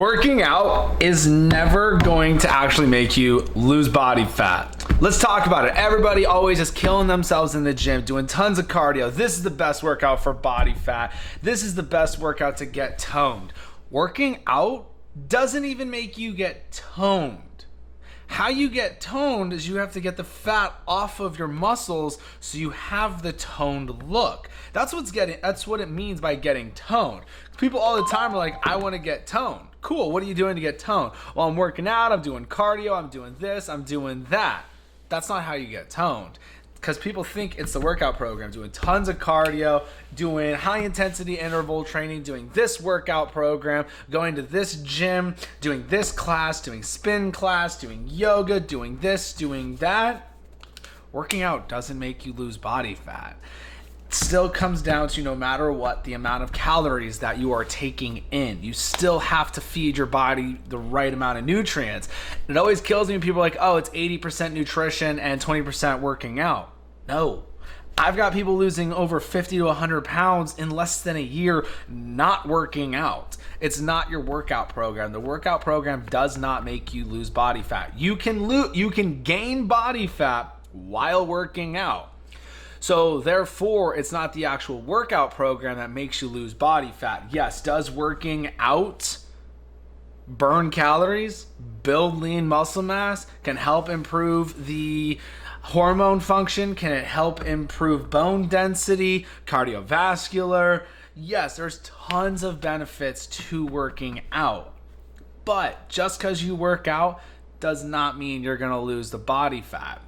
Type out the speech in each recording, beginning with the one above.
Working out is never going to actually make you lose body fat. Let's talk about it. Everybody always is killing themselves in the gym, doing tons of cardio. This is the best workout for body fat. This is the best workout to get toned. Working out doesn't even make you get toned. How you get toned is you have to get the fat off of your muscles so you have the toned look. That's what it means by getting toned. People all the time are like, I want to get toned. Cool, what are you doing to get toned? Well, I'm working out, I'm doing cardio, I'm doing this, I'm doing that. That's not how you get toned. Because people think it's the workout program, doing tons of cardio, doing high intensity interval training, doing this workout program, going to this gym, doing this class, doing spin class, doing yoga, doing this, doing that. Working out doesn't make you lose body fat. It still comes down to, no matter what, the amount of calories that you are taking in. You still have to feed your body the right amount of nutrients. It always kills me when people are like, oh, it's 80% nutrition and 20% working out. No. I've got people losing over 50 to 100 pounds in less than a year not working out. It's not your workout program. The workout program does not make you lose body fat. You can gain body fat while working out. So therefore, it's not the actual workout program that makes you lose body fat. Yes, does working out burn calories, build lean muscle mass, can help improve the hormone function? Can it help improve bone density, cardiovascular? Yes, there's tons of benefits to working out. But just because you work out does not mean you're going to lose the body fat.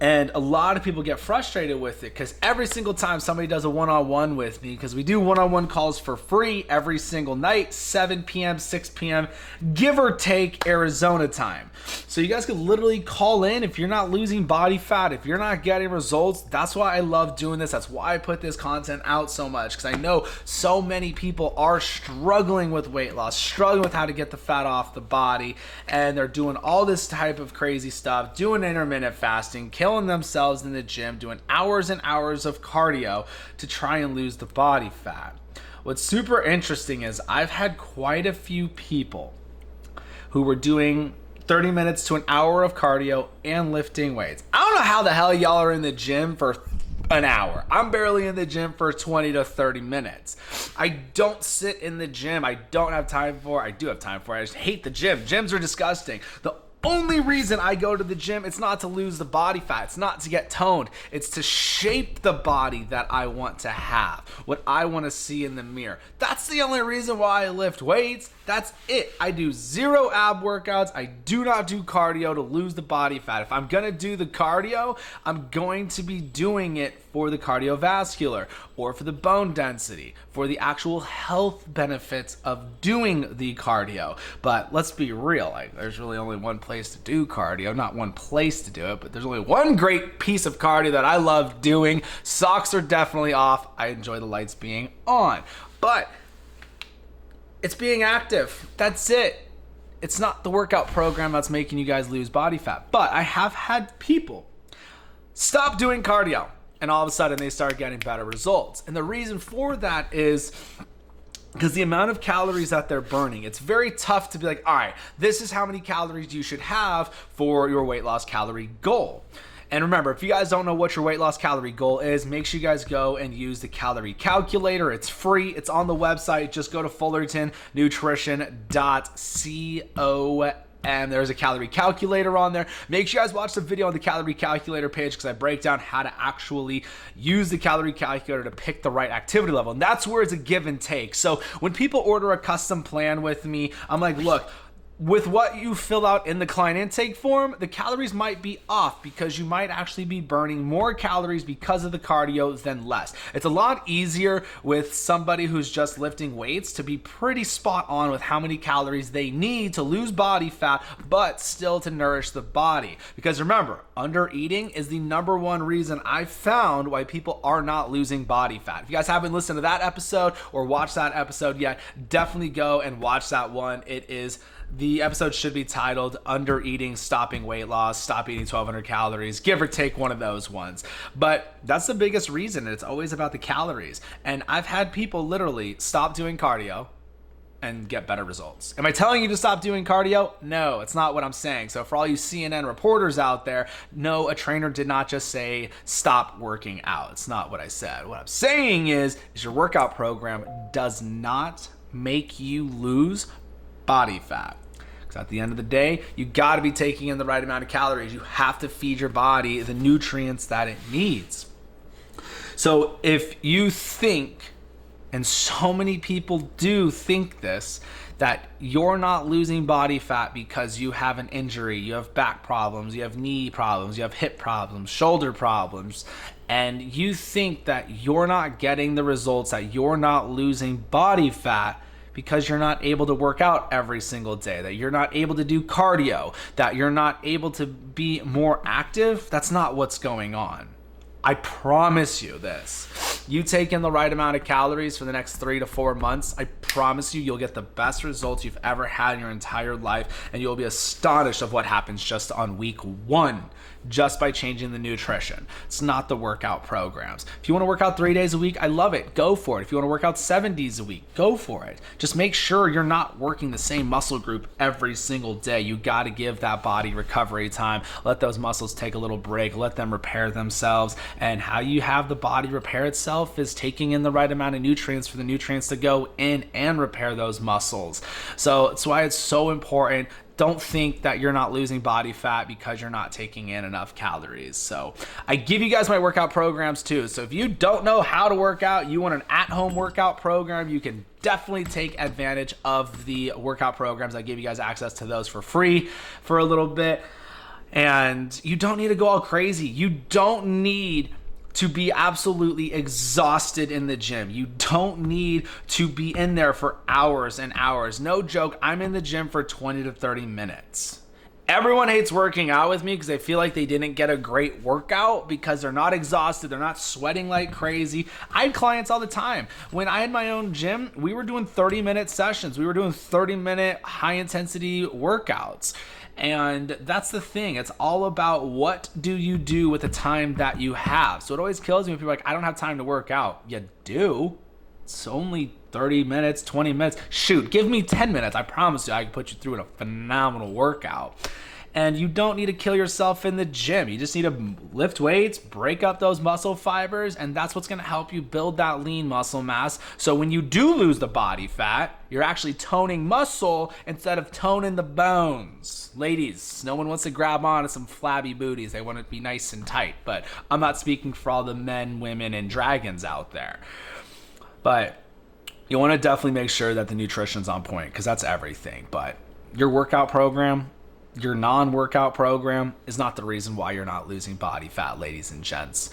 And a lot of people get frustrated with it because every single time somebody does a one-on-one with me, because we do one-on-one calls for free every single night, 7 p.m., 6 p.m., give or take Arizona time. So you guys can literally call in if you're not losing body fat, if you're not getting results. That's why I love doing this. That's why I put this content out so much, because I know so many people are struggling with weight loss, struggling with how to get the fat off the body, and they're doing all this type of crazy stuff, doing intermittent fasting, killing themselves in the gym, doing hours and hours of cardio to try and lose the body fat. What's super interesting is I've had quite a few people who were doing 30 minutes to an hour of cardio and lifting weights. I don't know how the hell y'all are in the gym for an hour. I'm barely in the gym for 20 to 30 minutes. I don't sit in the gym. I don't have time for it. I do have time for it. I just hate the gym. Gyms are disgusting. The only reason I go to the gym, it's not to lose the body fat. It's not to get toned. It's to shape the body that I want to have, what I want to see in the mirror. That's the only reason why I lift weights. That's it. I do 0 ab workouts. I do not do cardio to lose the body fat. If I'm going to do the cardio, I'm going to be doing it for the cardiovascular or for the bone density, for the actual health benefits of doing the cardio. But let's be real, there's really only one place to do cardio, not one place to do it, but there's only one great piece of cardio that I love doing. Socks are definitely off. I enjoy the lights being on, but it's being active. That's it. It's not the workout program that's making you guys lose body fat. But I have had people stop doing cardio and all of a sudden they start getting better results. And the reason for that is because the amount of calories that they're burning, it's very tough to be like, all right, this is how many calories you should have for your weight loss calorie goal. And remember, if you guys don't know what your weight loss calorie goal is, make sure you guys go and use the calorie calculator. It's free. It's on the website. Just go to fullertonnutrition.co. And there's a calorie calculator on there. Make sure you guys watch the video on the calorie calculator page, because I break down how to actually use the calorie calculator to pick the right activity level. And that's where it's a give and take. So when people order a custom plan with me, I'm like, look, with what you fill out in the client intake form, the calories might be off because you might actually be burning more calories because of the cardio than less. It's a lot easier with somebody who's just lifting weights to be pretty spot on with how many calories they need to lose body fat, but still to nourish the body. Because remember, under eating is the number one reason I found why people are not losing body fat. If you guys haven't listened to that episode or watched that episode yet, definitely go and watch that one. The episode should be titled Under Eating, Stopping Weight Loss, Stop Eating 1,200 Calories, give or take one of those ones. But that's the biggest reason. It's always about the calories. And I've had people literally stop doing cardio, and get better results. Am I telling you to stop doing cardio? No, it's not what I'm saying. So for all you CNN reporters out there, no, a trainer did not just say stop working out. It's not what I said. What I'm saying is your workout program does not make you lose body fat. Because at the end of the day, you got to be taking in the right amount of calories. You have to feed your body the nutrients that it needs. So if you think, and so many people do think this, that you're not losing body fat because you have an injury, you have back problems, you have knee problems, you have hip problems, shoulder problems, and you think that you're not getting the results, that you're not losing body fat because you're not able to work out every single day, that you're not able to do cardio, that you're not able to be more active, that's not what's going on. I promise you this. You take in the right amount of calories for the next 3 to 4 months, I promise you'll get the best results you've ever had in your entire life, and you'll be astonished of what happens just on week 1, just by changing the nutrition. It's not the workout programs. If you want to work out 3 days a week, I love it. Go for it. If you want to work out 7 days a week, go for it. Just make sure you're not working the same muscle group every single day. You got to give that body recovery time. Let those muscles take a little break. Let them repair themselves. And how you have the body repair itself is taking in the right amount of nutrients for the nutrients to go in and repair those muscles. So that's why it's so important. Don't think that you're not losing body fat because you're not taking in enough calories. So I give you guys my workout programs too. So if you don't know how to work out, you want an at-home workout program, you can definitely take advantage of the workout programs. I give you guys access to those for free for a little bit. And you don't need to go all crazy. You don't need to be absolutely exhausted in the gym. You don't need to be in there for hours and hours. No joke, I'm in the gym for 20 to 30 minutes. Everyone hates working out with me because they feel like they didn't get a great workout because they're not exhausted, they're not sweating like crazy. I had clients all the time. When I had my own gym, we were doing 30-minute sessions. We were doing 30-minute high-intensity workouts. And that's the thing. It's all about what do you do with the time that you have. So it always kills me when people are like, I don't have time to work out. You do. It's only 30 minutes, 20 minutes. Shoot, give me 10 minutes. I promise you I can put you through a phenomenal workout. And you don't need to kill yourself in the gym. You just need to lift weights, break up those muscle fibers, and that's what's gonna help you build that lean muscle mass. So when you do lose the body fat, you're actually toning muscle instead of toning the bones. Ladies, no one wants to grab on to some flabby booties. They want it to be nice and tight, but I'm not speaking for all the men, women, and dragons out there. But you wanna definitely make sure that the nutrition's on point because that's everything. But your workout program, your non-workout program is not the reason why you're not losing body fat, ladies and gents.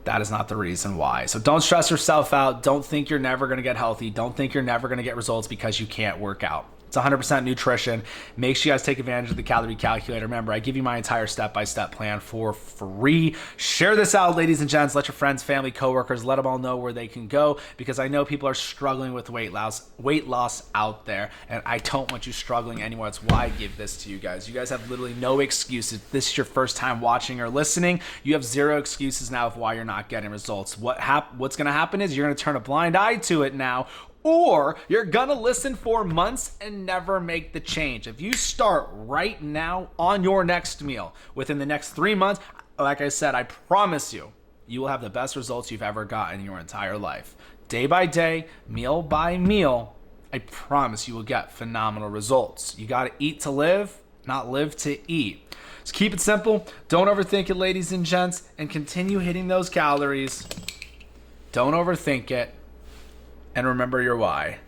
That is not the reason why. So don't stress yourself out. Don't think you're never going to get healthy. Don't think you're never going to get results because you can't work out. It's 100% nutrition. Make sure you guys take advantage of the calorie calculator. Remember, I give you my entire step-by-step plan for free. Share this out, ladies and gents. Let your friends, family, coworkers, let them all know where they can go because I know people are struggling with weight loss out there, and I don't want you struggling anymore. That's why I give this to you guys. You guys have literally no excuses. If this is your first time watching or listening, you have zero excuses now of why you're not getting results. What's going to happen is you're going to turn a blind eye to it now, or you're gonna listen for months and never make the change. If you start right now on your next meal, within the next 3 months, like I said, I promise you, you will have the best results you've ever gotten in your entire life. Day by day, meal by meal, I promise you will get phenomenal results. You gotta eat to live, not live to eat. So keep it simple, don't overthink it, ladies and gents, and continue hitting those calories. Don't overthink it. And remember your why.